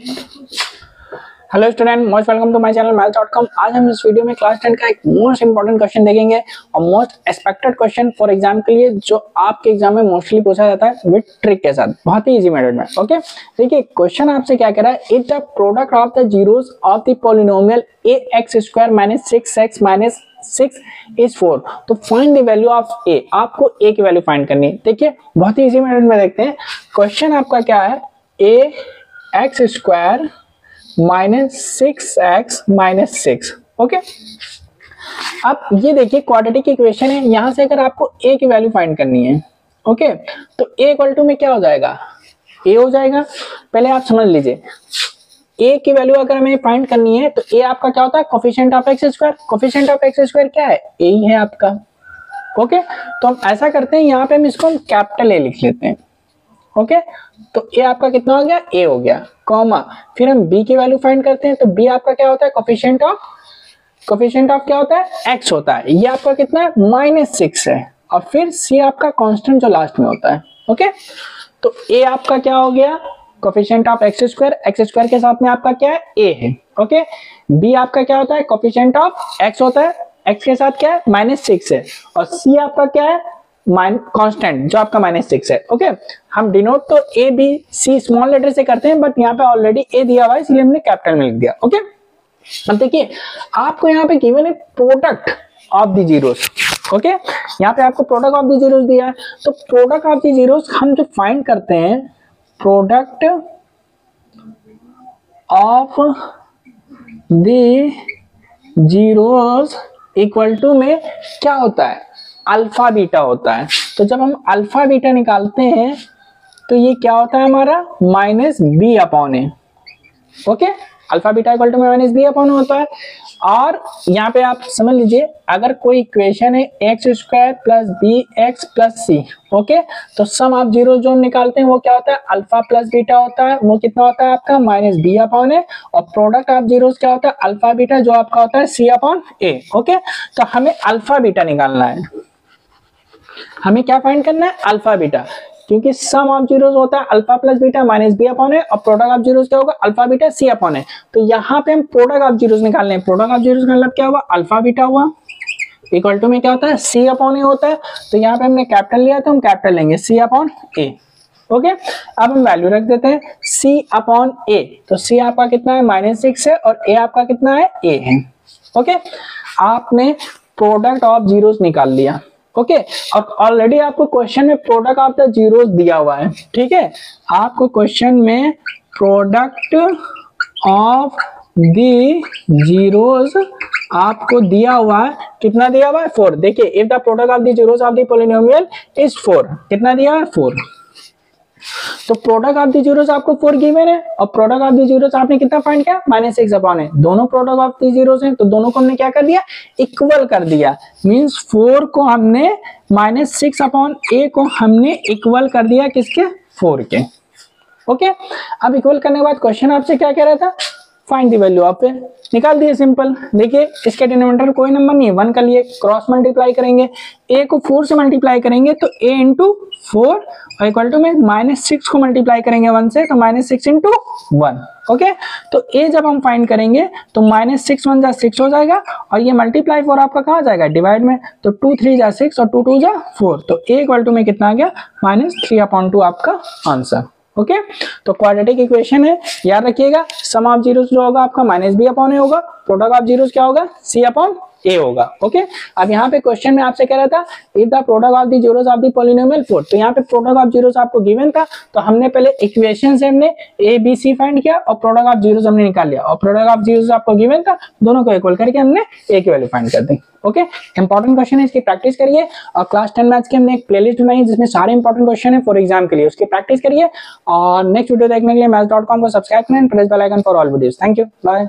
Hello student, most welcome to my channel maths.com। आज हम इस वीडियो में क्लास 10 का एक मोस्ट इंपॉर्टेंट क्वेश्चन देखेंगे और most expected question for exam के लिए जो आपके एग्जाम में मोस्टली पूछा जाता है विद ट्रिक के साथ, बहुत ही इजी मेथड में। ओके, देखिए क्वेश्चन आपसे क्या कह रहा है, if the product of the zeros of the polynomial ax² - 6x - 6 is 4, तो find the value of a। आपको a की वैल्यू फाइंड करनी है। देखिए बहुत ही इजी मेथड में देखते हैं। क्वेश्चन आपका क्या है, ax² -6x - 6। ओके, अब ये देखिए क्वाड्रेटिक इक्वेशन है, यहां से अगर आपको a की वैल्यू फाइंड करनी है, ओके, तो a इक्वल टू में क्या हो जाएगा, a हो जाएगा। पहले आप समझ लीजिए, a की वैल्यू अगर हमें फाइंड करनी है तो a आपका क्या होता है, coefficient of x²। Coefficient of x² क्या है, a ही है आपका। ओके, तो हम ऐसा करते हैं, यहाँ पे हम इसको कैपिटल A लिख लेते हैं। ओके, तो a आपका कितना हो गया, a हो गया, कॉमा, फिर हम b की वैल्यू फाइंड करते हैं, तो b आपका क्या होता है, कोफिशिएंट ऑफ क्या होता है, x होता है। ये आपका कितना है, -6 है, और फिर c आपका कांस्टेंट जो लास्ट में होता है। ओके, तो a आपका क्या हो गया, कोफिशिएंट ऑफ x² के साथ में आपका क्या है, a है। ओके, b आपका क्या होता है, कोफिशिएंट ऑफ x होता है, x के साथ क्या है, -6 है, और c आपका क्या है, कांस्टेंट जो आपका -6 है। ओके, हम डिनोट तो A B C small letter से करते हैं, बट यहाँ पे ऑलरेडी ए दिया हुआ है इसलिए हमने कैपिटल में लिख दिया। ओके, अब देखिए आपको यहाँ पे गिवन है product of the zeros. Okay, यहाँ पे आपको प्रोडक्ट ऑफ द जीरोस दिया है, तो प्रोडक्ट ऑफ द जीरोस हम जो फाइंड करते हैं, product of the zeros equal to में क्या होता है, अल्फा बीटा होता है। तो जब हम अल्फा बीटा निकालते हैं तो ये क्या होता है हमारा, -b/a। Okay, alpha beta equal to में -b/a होता है। और यहाँ पे आप समझ लीजिए, अगर कोई इक्वेशन है x² + bx + c, ओके, तो सम ऑफ जीरो जो हम निकालते हैं वो क्या होता है, अल्फा प्लस बीटा होता है, वो कितना होता है आपका, -b/a। और प्रोडक्ट ऑफ जीरोस क्या होता है, अल्फा बीटा, जो आपका होता है c/a। ओके, तो हमें अल्फा बीटा निकालना है, हमें क्या फाइंड करना है, अल्फा बीटा, क्योंकि सम ऑफ जीरोस होता है अल्फा प्लस बीटा -b/a, और प्रोडक्ट ऑफ जीरोस क्या होगा, अल्फा बीटा c/a। तो यहाँ पे हम प्रोडक्ट ऑफ जीरोस निकालने हैं। प्रोडक्ट ऑफ जीरोस का मतलब क्या हुआ, अल्फा बीटा हुआ, इक्वल टू में क्या होता है, c/a होता है। तो यहाँ पे हमने कैपिटल लिया तो हम कैपिटल लेंगे c/a। ओके, अब हम वैल्यू रख देते हैं c/a। तो c आपका कितना है, -6 है, और a आपका कितना है, a है। ओके, आपने प्रोडक्ट ऑफ जीरोस निकाल लिया। ओके, और ऑलरेडी आपको क्वेश्चन में प्रोडक्ट ऑफ द जीरोस दिया हुआ है। ठीक है, आपको क्वेश्चन में प्रोडक्ट ऑफ द जीरोस आपको दिया हुआ है, कितना दिया हुआ है, 4। देखिए, if the product of the zeros of the polynomial is 4, कितना दिया है, 4। तो प्रोडक्ट ऑफ द जीरोस आपको 4 गिवन है, और प्रोडक्ट ऑफ द जीरोस आपने कितना फाइंड किया, -6/a। दोनों प्रोडक्ट ऑफ द जीरोस हैं, तो दोनों को हमने क्या कर दिया, इक्वल कर दिया। मींस 4 को हमने -6/a को हमने इक्वल कर दिया, किसके, 4 के। ओके, अब इक्वल करने के बाद क्वेश्चन आपसे क्या कह रहा था, find the value of a, निकाल दिए, सिंपल। देखिए इसके डिनोमिनेटर कोई नंबर नहीं है, 1 का लिए क्रॉस मल्टीप्लाई करेंगे, a को 4 से मल्टीप्लाई करेंगे तो a × 4, और इक्वल टू में -6 को मल्टीप्लाई करेंगे 1 से, तो -6 × 1। ओके, तो a जब हम फाइंड करेंगे तो -6 1 जा 6 हो जाएगा, और ये मल्टीप्लाई 4 आपका कहाँ जाएगा, डिवाइड में, तो 2 3 जा 6 और 2 2 जा 4, तो a इक्वल टू में कितना आ गया, -3/2 आपका आंसर। ओके, तो क्वाड्रेटिक इक्वेशन है, याद रखिएगा, सम ऑफ जीरोस जो होगा आपका -b/a होगा, प्रोडक्ट ऑफ जीरोस क्या होगा, c/a होगा। ओके, अब यहाँ पे क्वेश्चन में आपसे कह रहा था, if the product of the zeros of the polynomial 4, तो यहाँ पे प्रोडक्ट ऑफ जीरोस आपको गिवन था, तो हमने पहले इक्वेशन से हमने a b c फाइंड किया और प्रोडक्ट ऑफ जीरोस हमने निकाल लिया, और प्रोडक्ट ऑफ जीरोस आपको गिवन था, दोनों को इक्वल करके हमने a की वैल्यू फाइंड कर दी। ओके, इंपॉर्टेंट क्वेश्चन है, इसकी प्रैक्टिस करिए, और क्लास 10 मैथ्स की हमने एक प्लेलिस्ट बनाई है जिसमें सारे इंपॉर्टेंट क्वेश्चन है फॉर एग्जाम के लिए, उसकी प्रैक्टिस करिए। और नेक्स्ट वीडियो देखने के लिए maths.com को सब्सक्राइब करें, press bell icon for all videos. Thank you, bye.